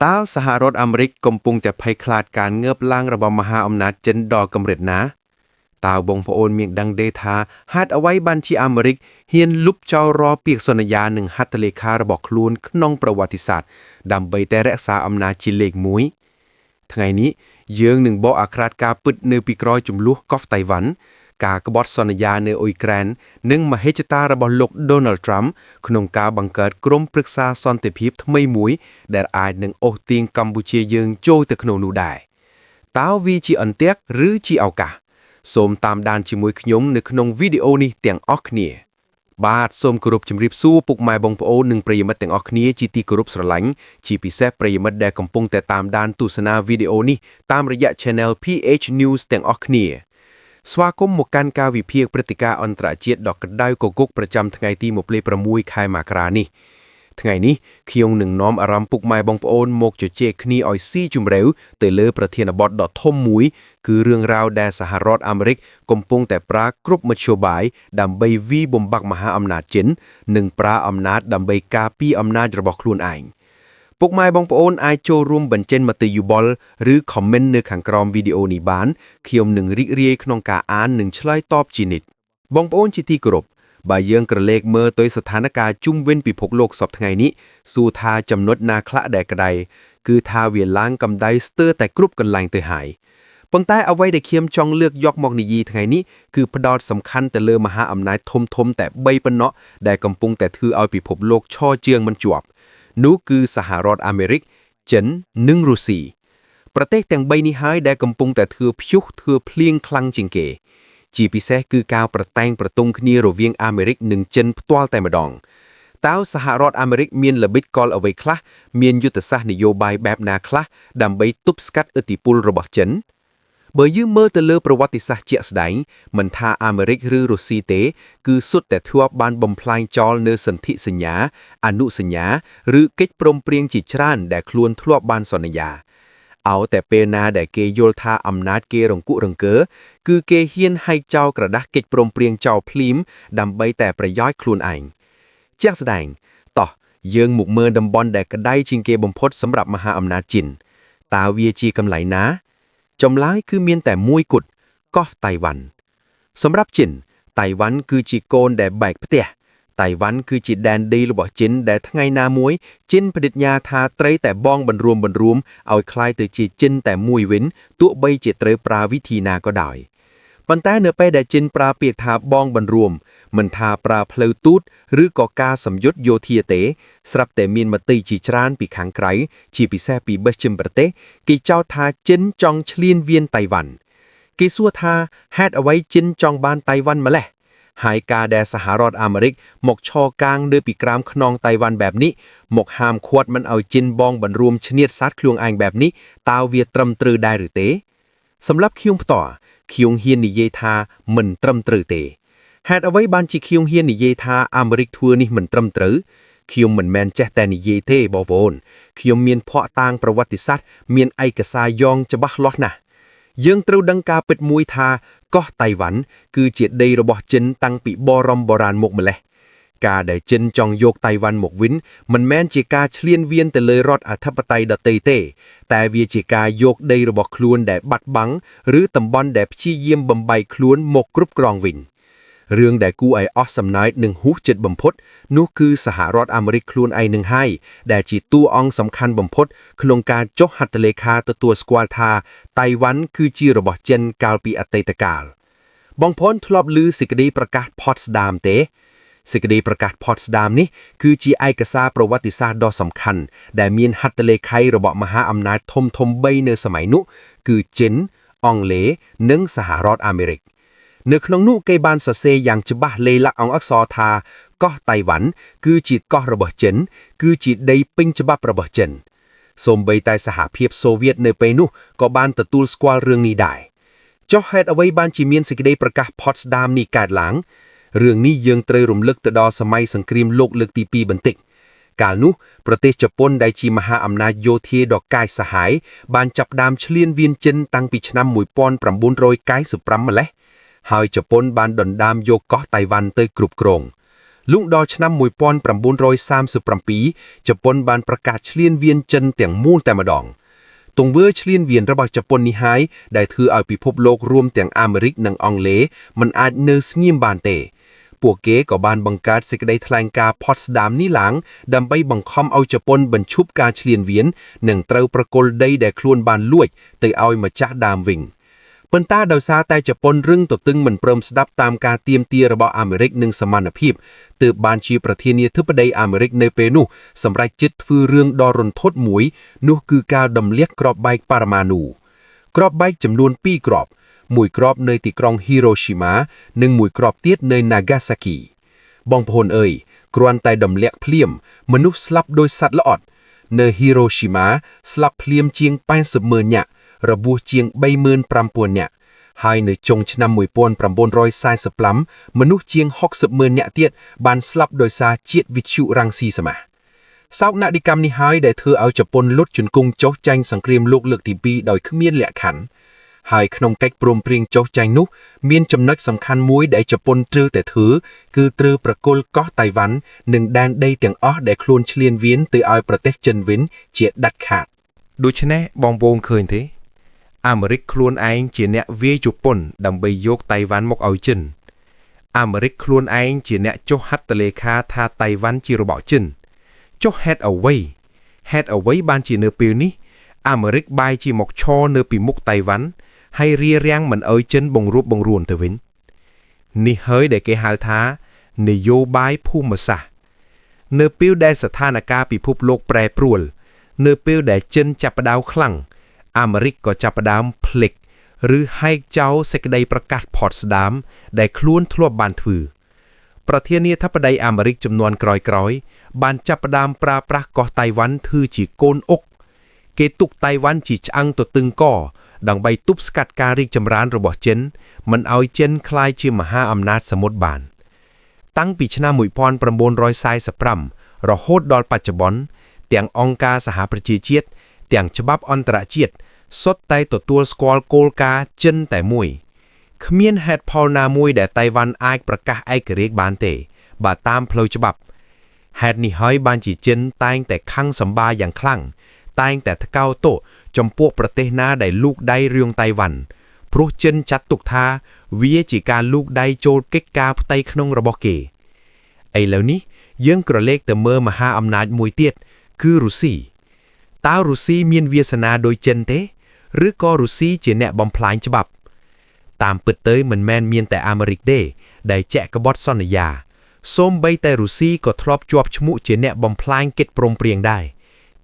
តើសហរដ្ឋអាមេរិកកំពុងតែភ័យខ្លាចការងើបឡើងរបស់មហាអំណាចចិនដល់កម្រិតណាតើបងប្អូនមានដឹងទេថាហេតុអ្វីបានជាអាមេរិកហ៊ានលុបចោលរាល់ពាក្យសន្យានិងហត្ថលេខារបស់ខ្លួនក្នុងប្រវត្តិសាស្ត្រដើម្បីតែរក្សាអំណាចជាលេខ1ថ្ងៃនេះយើងនឹងបកអាក្រាតការពិតនៅពីក្រោយចំនួនកោះតៃវ៉ាន់ការក្បត់សន្យានៅអ៊ុយក្រែននិងមហិច្ឆតារបស់លោក Donald Trump ក្នុងការបង្កើតក្រុមប្រឹក្សាសន្តិភាពថ្មីមួយដែលអាចនឹងអូសទាញកម្ពុជាយើងចូលទៅក្នុងនោះដែរតើវាជាអន្ទាក់ឬជាឱកាសសូមតាមដានជាមួយខ្ញុំនៅក្នុងវីដេអូនេះទាំងអស់គ្នាបាទសូមគោរពជម្រាបសួរពុកម៉ែបងប្អូននិងប្រិយមិត្តទាំងអស់គ្នាជាទីគោរពស្រឡាញ់ជាពិសេសប្រិយមិត្តដែលកំពុងតែតាមដានទស្សនាវីដេអូនេះតាមរយៈ Channel PH News ទាំងអស់គ្នាស្វាគមន៍មកកាន់ការវិភាគព្រឹត្តិការណ៍អន្តរជាតិដ៏ក្តៅគគុកប្រចាំថ្ងៃទី26ខែមករានេះថ្ងៃនេះខ្ញុំនឹងនាំអារម្មណ៍ពុកម៉ែបងប្អូនមកជជែកគ្នាឲ្យស៊ីជម្រៅទៅលើប្រធានបទដ៏ធំមួយគឺរឿងរ៉ាវដែលសហរដ្ឋអាមេរិកកំពុងតែប្រើគ្រប់មធ្យោបាយដើម្បីវាយបំបាក់មហាអំណាចចិននិងប្រើអំណាចដើម្បីការពារអំណាចរបស់ខ្លួនឯងពុកម៉ែបងប្អូនអាចចូលរួមបញ្ចេញមតិយោបល់ឬ comment នៅខាងក្រោមវីដេអូនេះបានខ្ញុំនឹងរីករាយក្នុងការអាននិងឆ្លើយតបជានិច្ចបងប្អូនជាទីគោរពបើយើងក្រឡេកមើលទៅស្ថានភាពជុំវិញពិភពលោកសពថ្ងៃនេះសួរថាចំណុចណាខ្លះដែលក្តៅគឺថាវាឡើងកម្ដៅស្ទើរតែគ្រប់កន្លែងទៅហើយប៉ុន្តែអ្វីដែលខ្ញុំចង់លើកយកមកនិយាយថ្ងៃនេះគឺផ្ដោតសំខាន់ទៅលើមហាអំណាចធំៗតែ3ប៉ុណ្ណោះដែលកំពុងតែធ្វើឲ្យពិភពលោកឈរជើងមិនជាប់នោះគឺសហរដ្ឋអាមេរិកចិននិងរុស្ស៊ីប្រទេសទាំង3នេះហើយដែលកំពុងតែធ្វើភ្លៀងខ្លាំងជាងគេជាពិសេសគឺការប្រតែងប្រទង់គ្នារវាងអាមេរិកនិងចិនផ្ទាល់តែម្ដងតើសហរដ្ឋអាមេរិកមានល្បិចកលអ្វីខ្លះមានយុទ្ធសាស្ត្រនយោបាយបែបណាខ្លះដើម្បីទប់ស្កាត់ឥទ្ធិពលរបស់ចិនបើយើងមើលទៅលើប្រវត្តិសាស្ត្រជាក់ស្ដែងមិនថាអាមេរិកឬរុស្ស៊ីទេគឺសុទ្ធតែធ្លាប់បានបំផ្លាញចោលនៅសន្ធិសញ្ញាអនុសញ្ញាឬកិច្ចព្រមព្រៀងជាច្រើនដែលខ្លួនធ្លាប់បានសន្យាឲ្យតែពេលណាដែលគេយល់ថាអំណាចគេរង្គក់រង្គើគឺគេហ៊ានហែកចោលក្រដាស់កិច្ចព្រមព្រៀងចោលភ្លាមដើម្បីតែប្រយោជន៍ខ្លួនឯងជាក់ស្ដែងតោះយើងមកមើលតំបន់ដែលក្តៅជាងគេបំផុតសម្រាប់មហាអំណាចចិនតើវាជាកន្លែងណាចម្លើយគឺមានតែមួយគត់កោះតៃវ៉ាន់សម្រាប់ចិនតៃវ៉ាន់គឺជាកូនដែលបែកផ្ទះតៃវ៉ាន់គឺជាដែនដីរបស់ចិនដែលថ្ងៃណាមួយចិនបដិញ្ញាថាត្រូវតែបងបន្រួមឲ្យคล้ายទៅជាចិនតែមួយវិញទោះបីជាត្រូវប្រើវិធីណាក៏ដោយប៉ុន្តែនៅពេលដែលចិនប្រើពាក្យថាបងបន្រួមមិនថាប្រើផ្លូវទូតឬក៏ការសម្យុទ្ធយោធាទេស្រាប់តែមានមតិជាច្រើនពីខាងក្រៅជាពិសេសពីបេសជំប្រទេសគេចោទថាចិនចង់ឈ្លានវានតៃវ៉ាន់គេសួរថាហេតុអ្វីចិនចង់បានតៃវ៉ាន់ម្លេះហើយការដែលសហរដ្ឋអាមេរិកមកឈរកាងនៅពីក្រោមខ្នងតៃវ៉ាន់បែបនេះមកហាមឃាត់មិនឲ្យចិនបងបន្រួមឈ្នាតសាទខ្លួនឯងបែបនេះតើវាត្រឹមត្រូវដែរឬទេសម្រាប់ខ្ញុំផ្ទាល់ខ្ញុំហ៊ាននិយាយថាមិនត្រឹមត្រូវទេហេតុអ្វីបានជាខ្ញុំហ៊ាននិយាយថាអាមេរិកធ្វើនេះមិនត្រឹមត្រូវខ្ញុំមិនមែនចេះតែនិយាយទេបងប្អូនខ្ញុំមានភ័ស្តុតាងប្រវត្តិសាស្ត្រមានឯកសារយ៉ងច្បាស់លាស់ណាស់យើងត្រូវដឹងការពិតមួយថាកោះតៃវ៉ាន់គឺជាដីរបស់ចិនតាំងពីបរមបុរាណមកម្លេះការដែលចិនចង់យកតៃវ៉ាន់មកវិញមិនមែនជាការឈ្លានវានទៅលើរដ្ឋអធិបតេយ្យដទៃទេតែវាជាការយកដីរបស់ខ្លួនដែលបាត់បង់ឬតំបន់ដែលព្យាយាមបំបែកខ្លួនមកគ្រប់គ្រងវិញរឿងដែលគួរឲ្យអស់សំណើចនិងហួសចិត្តបំផុតនោះគឺសហរដ្ឋអាមេរិកខ្លួនឯងនឹងហើយដែលជាតួអង្គសំខាន់បំផុតក្នុងការចុះហត្ថលេខាទទួលស្គាល់ថាតៃវ៉ាន់គឺជារបស់ចិនកាលពីអតីតកាលបងប្អូនធ្លាប់ឮសេចក្តីប្រកាស Potsdam ទេសេចក្តីប្រកាស Potsdam នេះគឺជាឯកសារប្រវត្តិសាស្ត្រដ៏សំខាន់ដែលមានហត្ថលេខីរបស់មហាអំណាចធំ3នៅសម័យនោះគឺចិនអង់គ្លេសនិងសហរដ្ឋអាមេរិកនៅក្នុងនោះគេបានសរសេរយ៉ាងច្បាស់លេខអង្គអក្សរថាកោះតៃវ៉ាន់គឺជាកោះរបស់ចិនគឺជាដីពេញច្បាប់របស់ចិនសូម្បីតែសហភាពសូវៀតនៅពេលនោះក៏បានទទួលស្គាល់រឿងនេះដែរចុះហេតុអ្វីបានជាមានសេចក្តីប្រកាស Potsdam នេះកើតឡើងរឿងនេះយើងត្រូវរំលឹកទៅដល់សម័យសង្គ្រាមលោកលើកទី2បន្តិចកាលនោះប្រទេសជប៉ុនដែលជាមហាអំណាចយោធាដ៏កាយសាហាវបានចាប់ផ្ដើមឈ្លានវានចិនតាំងពីឆ្នាំ1995ម្លេះហើយជប៉ុនបានដណ្ដើមយកកោះតៃវ៉ាន់ទៅគ្រប់គ្រង លុងដល់ឆ្នាំ1937ជប៉ុនបានប្រកាសឈ្លានវានចិនទាំងមូលតែម្ដងទង្វើឈ្លានវានរបស់ជប៉ុននេះហើយដែលធ្វើឲ្យពិភពលោករួមទាំងអាមេរិកនិងអង់គ្លេសមិនអាចនៅស្ងៀមបានទេពួកគេក៏បានបង្កើតសេចក្តីថ្លែងការណ៍ Potsdam នេះឡើងដើម្បីបង្ខំឲ្យជប៉ុនបញ្ឈប់ការឈ្លានវាននិងត្រូវប្រគល់ដីដែលខ្លួនបានលួចទៅឲ្យម្ចាស់ដើមវិញប៉ុន្តែដោយសារតែជប៉ុនរឹងទទឹងមិនព្រមស្ដាប់តាមការទាមទាររបស់អាមេរិកនិងសមានភាពទើបបានជាប្រធានាធិបតីអាមេរិកនៅពេលនោះសម្រេចចិត្តធ្វើរឿងដ៏រន្ធត់មួយនោះគឺការដំលាក់គ្រាប់បែកប៉ារ៉ាម៉ានូគ្រាប់បែកចំនួន2គ្រាប់មួយគ្រាប់នៅទីក្រុង Hiroshima និងមួយគ្រាប់ទៀតនៅ Nagasaki បងប្អូនអើយគ្រាន់តែដំលាក់ភ្លាមមនុស្សស្លាប់ដោយសត្វល្អិតនៅ Hiroshima ស្លាប់ភ្លាមជាង80,000នាក់របួសជាង35,000នាក់ហើយនៅចុងឆ្នាំ1945មនុស្សជាង60,000នាក់ទៀតបានស្លាប់ដោយសារជាតិវិទ្យុរ៉ាំងស៊ីសមាសសោកនាដកម្មនេះហើយដែលធ្វើឲ្យជប៉ុនលុតជង្គង់ចុះចាញ់សង្គ្រាមលោកលើកទី2ដោយគ្មានលក្ខខណ្ឌហើយក្នុងកិច្ចព្រមព្រៀងចុះចាញ់នោះមានចំណុចសំខាន់មួយដែលជប៉ុនត្រូវតែធ្វើគឺត្រូវប្រគល់កោះតៃវ៉ាន់និងដែនដីទាំងអស់ដែលខ្លួនឈ្លានវានទៅឲ្យប្រទេសចិនវិញជាដាច់ខាតដូច្នេះបងប្អូនឃើញទេអាមេរិកខ្លួនឯងជាអ្នកវាយជប៉ុនដើម្បីយកតៃវ៉ាន់មកឲ្យចិនអាមេរិកខ្លួនឯងជាអ្នកចុះហត្ថលេខាថាតៃវ៉ាន់ជារបស់ចិនចុះហេតុអ្វីបានជានៅពេលនេះអាមេរិកបែរជាមកឈរនៅពីមុខតៃវ៉ាន់ហើយរារាំងមិនឲ្យចិនបង្រួបបង្រួមទៅវិញនេះហើយដែលគេហៅថានយោបាយភូមិសាស្ត្រនៅពេលដែលស្ថានភាពពិភពលោកប្រែប្រួលនៅពេលដែលចិនចាប់ផ្ដើមខ្លាំងអាមេរិកក៏ចាប់ផ្ដើមភ្លេចឬហែកចោលសេចក្តីប្រកាស Potsdam ដែលខ្លួនធ្លាប់បានធ្វើប្រធានាធិបតីអាមេរិកចំនួនក្រោយៗបានចាប់ផ្ដើមប្រើប្រាស់កោះតៃវ៉ាន់ធ្វើជាកូនអុកគេទុកតៃវ៉ាន់ជាឆ្អឹងទទឹងកដើម្បីទប់ស្កាត់ការរីកចម្រើនរបស់ចិនមិនឲ្យចិនក្លាយជាមហាអំណាចសមុទ្របានតាំងពីឆ្នាំ1945រហូតដល់បច្ចុប្បន្នទាំងអង្គការសហប្រជាជាតិទាំងច្បាប់អន្តរជាតិសុទ្ធតែទទួលស្គាល់គោលការណ៍ចិនតែមួយគ្មានហេតុផលណាមួយដែលតៃវ៉ាន់អាចប្រកាសឯករាជ្យបានទេបើតាមផ្លូវច្បាប់ហេតុនេះហើយបានជាចិនតែងតែខឹងសម្បាយ៉ាងខ្លាំងតែងតែថ្កោលទោសចំពោះប្រទេសណាដែលលូកដៃរឿងតៃវ៉ាន់ព្រោះចិនចាត់ទុកថាវាជាការលូកដៃចូលកិច្ចការផ្ទៃក្នុងរបស់គេឥឡូវនេះយើងក្រឡេកទៅមើលមហាអំណាចមួយទៀតគឺរុស្ស៊ីតើរុស្ស៊ីមានវាសនាដូចចិនទេឬក៏រុស្ស៊ីជាអ្នកបំផ្លាញច្បាប់តាមពិតទៅមិនមែនមានតែអាមេរិកទេដែលចែកក្បត់សន្យាសូម្បីតែរុស្ស៊ីក៏ធ្លាប់ជាប់ឈ្មោះជាអ្នកបំផ្លាញកិច្ចព្រមព្រៀងដែរ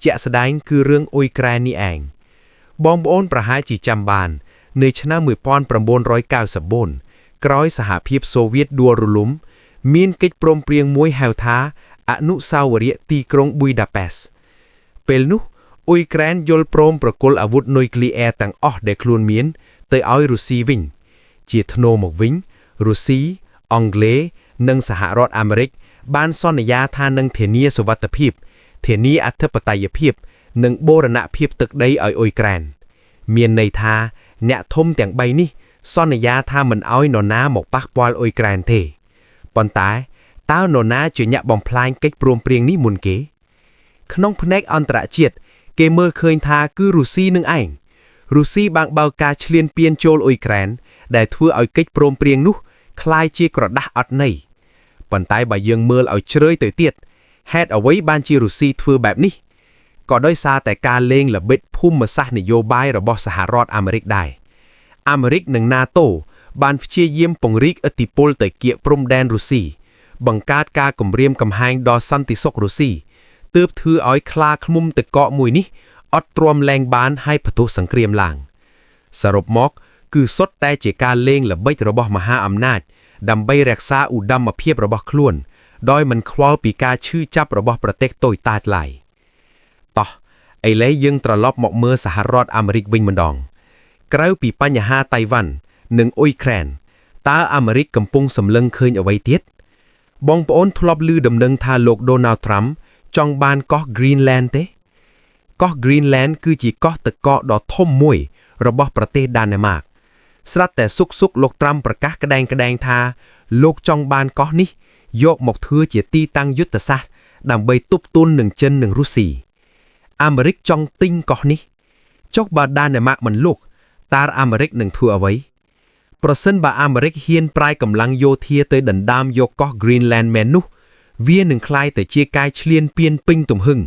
ជាក់ស្ដែងគឺរឿងអ៊ុយក្រែននេះឯងបងប្អូនប្រហែលជាចាំបាននៅឆ្នាំ1994ក្រោយសហភាពសូវៀតដួលរលំមានកិច្ចព្រមព្រៀងមួយហៅថាអនុស្សាវរីយ៍ទីក្រុងប៊ុយដាប៉េស្តពេលនោះអ៊ុយក្រែនយល់ព្រមប្រគល់អាវុធនុយក្លេអ៊ែរទាំងអស់ដែលខ្លួនមានទៅឲ្យរុស្ស៊ីវិញជាថ្នូរមកវិញរុស្ស៊ីអង់គ្លេសនិងសហរដ្ឋអាមេរិកបានសន្យាថានឹងធានាសុវត្ថិភាពធានាអធិបតេយ្យភាពនិងបូរណភាពទឹកដីឲ្យអ៊ុយក្រែនមានន័យថាអ្នកធំទាំង3នេះសន្យាថាមិនឲ្យនរណាមកប៉ះពាល់អ៊ុយក្រែនទេប៉ុន្តែតើនរណាជាអ្នកបំផ្លាញកិច្ចព្រមព្រៀងនេះមុនគេក្នុងផ្នែកអន្តរជាតិគេមើលឃើញថាគឺរុស្ស៊ីនឹងឯងរុស្ស៊ីបានបើកការឈ្លានពានចូលអ៊ុយក្រែនដែលធ្វើឲ្យកិច្ចព្រមព្រៀងនោះคล้ายជាក្រដាស់អត់ន័យប៉ុន្តែបើយើងមើលឲ្យជ្រៅទៅទៀតហេតុអ្វីបានជារុស្ស៊ីធ្វើបែបនេះក៏ដោយសារតែការលេងល្បិចភូមិសាស្ត្រនយោបាយរបស់សហរដ្ឋអាមេរិកដែរអាមេរិកនិង NATO បានព្យាយាមពង្រីកឥទ្ធិពលទៅកៀកព្រំដែនរុស្ស៊ីបង្កើតការគំរាមកំហែងដល់សន្តិសុខរុស្ស៊ីទើបធ្វើឲ្យខ្លាឃ្មុំទឹកកកមួយនេះអត់ទ្រាំលែងបានហើយផ្ទុះសង្គ្រាមឡើងសរុបមកគឺសុទ្ធតែជាការលេងល្បិចរបស់មហាអំណាចដើម្បីរក្សាឧត្តមភាពរបស់ខ្លួនដោយមិនខ្វល់ពីការឈឺចាប់របស់ប្រទេសតូចតាចឡើយតោះឥឡូវយើងត្រឡប់មកមើលសហរដ្ឋអាមេរិកវិញម្ដងក្រៅពីបញ្ហាតៃវ៉ាន់និងអ៊ុយក្រែនតើអាមេរិកកំពុងសម្លឹងឃើញអ្វីទៀតបងប្អូនធ្លាប់ឮដំណឹងថាលោក Donald Trump ចង់បានកោះ Greenland ទេកោះ Greenland គឺជាកោះទឹកកកដ៏ធំមួយរបស់ប្រទេសដាណឺម៉ាកស្រាប់តែសុកលោក Trump ប្រកាសក្តែងថាលោកចង់បានកោះនេះ យកមកធ្វើជាទីតាំងយុទ្ធសាស្ត្រដើម្បីទប់ទល់នឹងចិននិងរុស្ស៊ីអាមេរិកចង់ទិញកោះនេះចុះបើដាណឺម៉ាកមិនលុកតើអាមេរិកនឹងធ្វើអ្វីប្រសិនបើអាមេរិកហ៊ានប្រាយកម្លាំងយោធាទៅដណ្ដើមយកកោះ Greenland មែននោះវានឹងក្លាយទៅជាការឈ្លានពានពេញទំហឹង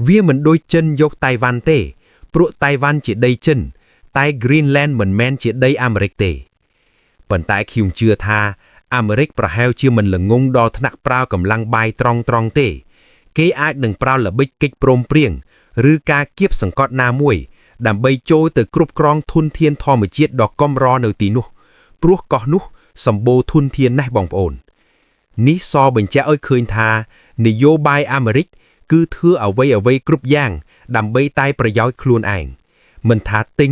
វាមិនដូចចិនយកតៃវ៉ាន់ទេព្រោះតៃវ៉ាន់ជាដីចិនតែ Greenland មិនមែនជាដីអាមេរិកទេប៉ុន្តែខ្ញុំជឿថាអាមេរិកប្រហែលជាមិនល្ងងដល់ថ្នាក់ប្រើកម្លាំងបាយត្រង់ទេគេអាចនឹងប្រើល្បិចកិច្ចព្រមព្រៀងឬការគៀបសង្កត់ណាមួយដើម្បីចូលទៅគ្រប់គ្រងធនធានធម្មជាតិដ៏កម្រនៅទីនោះព្រោះកោះនោះសម្បូរធនធានណាស់បងប្អូននេះសបញ្ជាក់ឲ្យឃើញថានយោបាយអាមេរិកគឺធ្វើអ្វីគ្រប់យ៉ាងដើម្បីតែប្រយោជន៍ខ្លួនឯងមិនថាទិញ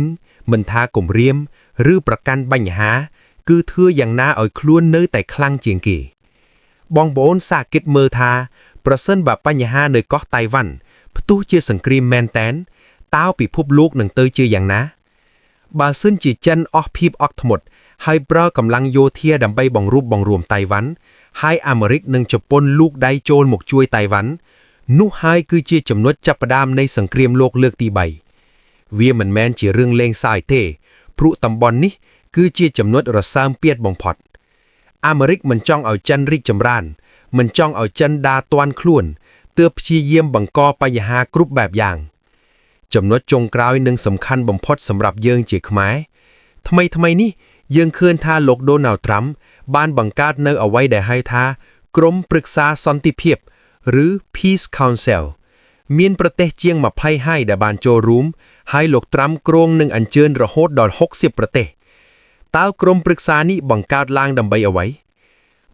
មិនថាគំរាមឬប្រកាន់បញ្ហាគឺធ្វើយ៉ាងណាឲ្យខ្លួននៅតែខ្លាំងជាងគេបងប្អូនសាកគិតមើលថាប្រសិនបើបញ្ហានៅកោះតៃវ៉ាន់ផ្ទុះជាសង្គ្រាមមែនតែនតើពិភពលោកនឹងទៅជាយ៉ាងណាបើសិនជាចិនអស់ភាពអត់ធ្មត់ហើយប្រើកម្លាំងយោធាដើម្បីបង្រួបបង្រួមតៃវ៉ាន់ហើយអាមេរិកនិងជប៉ុនលូកដៃចូលមកជួយតៃវ៉ាន់នោះហើយគឺជាចំណុចចាប់ផ្ដើមនៃសង្គ្រាមលោកលើកទី3វាមិនមែនជារឿងលេងសើចទេព្រោះតំបន់នេះគឺជាចំណុចរសើមពាតបំផុតអាមេរិកមិនចង់ឲ្យចិនរីកចម្រើនមិនចង់ឲ្យចិនដើរទាន់ខ្លួនទើបព្យាយាមបង្កបញ្ហាគ្រប់បែបយ៉ាងចំណុចចុងក្រោយនិងសំខាន់បំផុតសម្រាប់យើងជាខ្មែរថ្មីនេះយើងឃើញថាលោក Donald Trump បានបង្កើតនៅអ្វីដែលហៅថាក្រុមប្រឹក្សាសន្តិភាពឬ Peace Council មានប្រទេសជាង20ហើយដែលបានចូលរួមហើយលោក Trump គ្រោងនឹងអញ្ជើញរហូតដល់60ប្រទេសតើក្រុមប្រឹក្សានេះបង្កើតឡើងដើម្បីអ្វី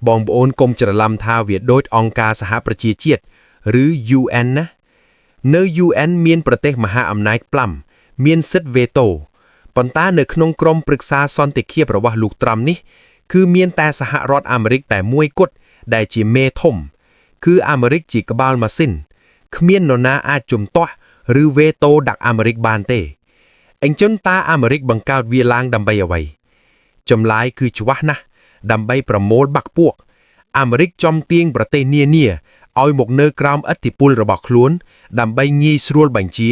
បងប្អូនកុំច្រឡំថាវាដូចអង្គការសហប្រជាជាតិឬ UN ណានៅ UN មានប្រទេសមហាអំណាច5មានសិទ្ធិវេតូប៉ុន្តែនៅក្នុងក្រុមប្រឹក្សាសន្តិភាពរបស់លោកត្រាំនេះគឺមានតែសហរដ្ឋអាមេរិកតែមួយគត់ដែលជាមេធំគឺអាមេរិកជាក្បាលម៉ាស៊ីនគ្មាននរណាអាចជំទាស់ឬវេតូដាក់អាមេរិកបានទេអញ្ចឹងតើអាមេរិកបង្កើតវាឡើងដើម្បីអ្វីចម្លើយគឺច្បាស់ណាស់ដើម្បីប្រមូលបាក់ពួកអាមេរិកចំទាញប្រទេសនានាឲ្យមកនៅក្រោមឥទ្ធិពលរបស់ខ្លួនដើម្បីងាយស្រួលបញ្ជា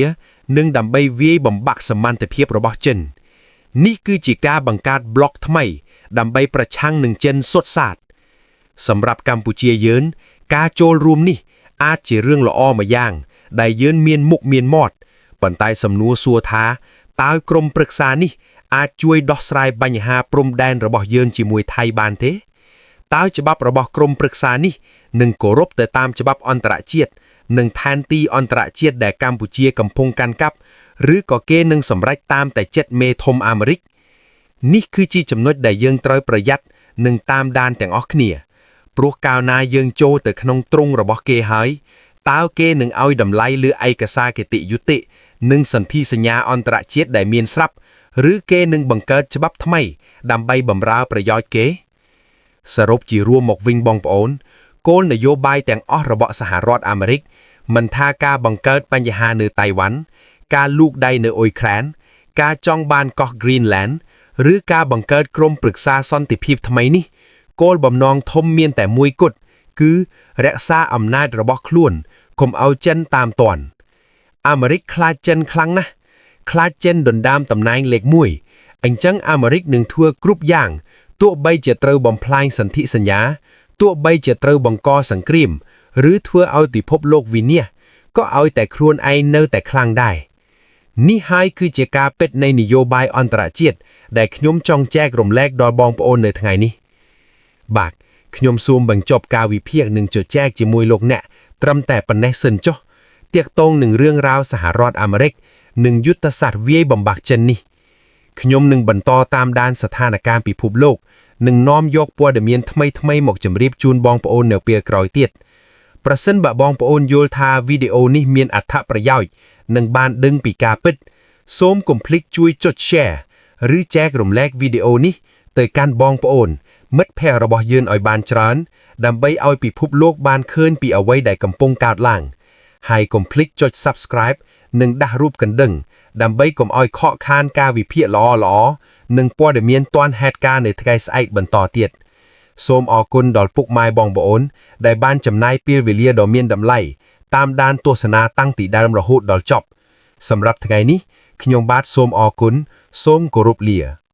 និងដើម្បីវាយបំបាក់សមត្ថភាពរបស់ចិននេះគឺជាការបង្កើតប្លុកថ្មីដើម្បីប្រឆាំងនឹងចិនសុទ្ធសាធសម្រាប់កម្ពុជាយើងការចូលរួមនេះអាចជារឿងល្អមួយយ៉ាងដែលយើងមានមុខមានមាត់ប៉ុន្តែសំណួរសួរថាតើក្រុមប្រឹក្សានេះអាចជួយដោះស្រាយបញ្ហាព្រំដែនរបស់យើងជាមួយថៃបានទេតើច្បាប់របស់ក្រុមប្រឹក្សានេះនឹងគោរពទៅតាមច្បាប់អន្តរជាតិនិងឋានទីអន្តរជាតិដែលកម្ពុជាកំពុងកាន់កាប់ឬក៏គេនឹងសម្រេចតាមតែចិត្តមេធំអាមេរិកនេះគឺជាចំណុចដែលយើងត្រូវប្រយ័ត្ននិងតាមដានទាំងអស់គ្នាព្រោះកាលណាយើងចូលទៅក្នុងទ្រុងរបស់គេហើយតើគេនឹងឲ្យតម្លៃលើឯកសារគតិយុត្តិនិងសន្ធិសញ្ញាអន្តរជាតិដែលមានស្រាប់ឬគេនឹងបង្កើតច្បាប់ថ្មីដើម្បីបម្រើប្រយោជន៍គេសរុបជារួមមកវិញបងប្អូនគោលនយោបាយទាំងអស់របស់សហរដ្ឋអាមេរិកមិនថាការបង្កើតបញ្ហានៅតៃវ៉ាន់ការលូកដៃនៅអ៊ុយក្រែនការចង់បានកោះ Greenland ឬការបង្កើតក្រុមប្រឹក្សាសន្តិភាពថ្មីនេះគោលបំណងធំមានតែមួយគត់គឺរក្សាអំណាចរបស់ខ្លួនកុំឲ្យចិនតាមទាន់អាមេរិកខ្លាចចិនខ្លាំងណាស់ខ្លាចចិនដណ្ដើមតំណែងលេខ1អញ្ចឹងអាមេរិកនឹងធ្វើគ្រប់យ៉ាងទោះបីជាត្រូវបំផ្លាញសន្ធិសញ្ញាទោះបីជាត្រូវបង្កសង្គ្រាមឬធ្វើឲ្យពិភពលោកវិនាសក៏ឲ្យតែខ្លួនឯងនៅតែខ្លាំងដែរនេះហើយគឺជាការពិតនៃនយោបាយអន្តរជាតិដែលខ្ញុំចង់ចែករំលែកដល់បងប្អូននៅថ្ងៃនេះបាទខ្ញុំសូមបញ្ចប់ការវិភាគនិងជជែកជាមួយលោកអ្នកត្រឹមតែប៉ុណ្ណេះសិនចុះទាក់ទងនឹងរឿងរ៉ាវសហរដ្ឋអាមេរិកនិងយុទ្ធសាស្ត្រវាយបំបាក់ចិននេះខ្ញុំនឹងបន្តតាមដានស្ថានភាពពិភពលោកនិងនាំយកព័ត៌មានថ្មីៗមកជម្រាបជូនបងប្អូននៅពេលក្រោយទៀតប្រសិនបើបងប្អូនយល់ថាវីដេអូនេះមានអត្ថប្រយោជន៍និងបានដឹងពីការពិតសូមកុំភ្លេចជួយចុច Share ឬចែករំលែកវីដេអូនេះទៅកាន់បងប្អូនមិត្តភ័ក្តិរបស់យើងឲ្យបានច្រើនដើម្បីឲ្យពិភពលោកបានឃើញពីអ្វីដែលកំពុងកើតឡើងហើយកុំភ្លេចចុច Subscribe និងដាស់រូបកណ្ដឹងដើម្បីកុំឲ្យខកខានការវិភាគល្អៗនិងព័ត៌មានទាន់ហេតុការណ៍នៅថ្ងៃស្អែកបន្តទៀត សូមអរគុណដល់ពុកម៉ែបងប្អូនដែលបានចំណាយពេលវេលាដ៏មានតម្លៃតាមដានទស្សនាតាំងពីដើមរហូតដល់ចប់សម្រាប់ថ្ងៃនេះខ្ញុំបាទសូមអរគុណសូមគោរពលា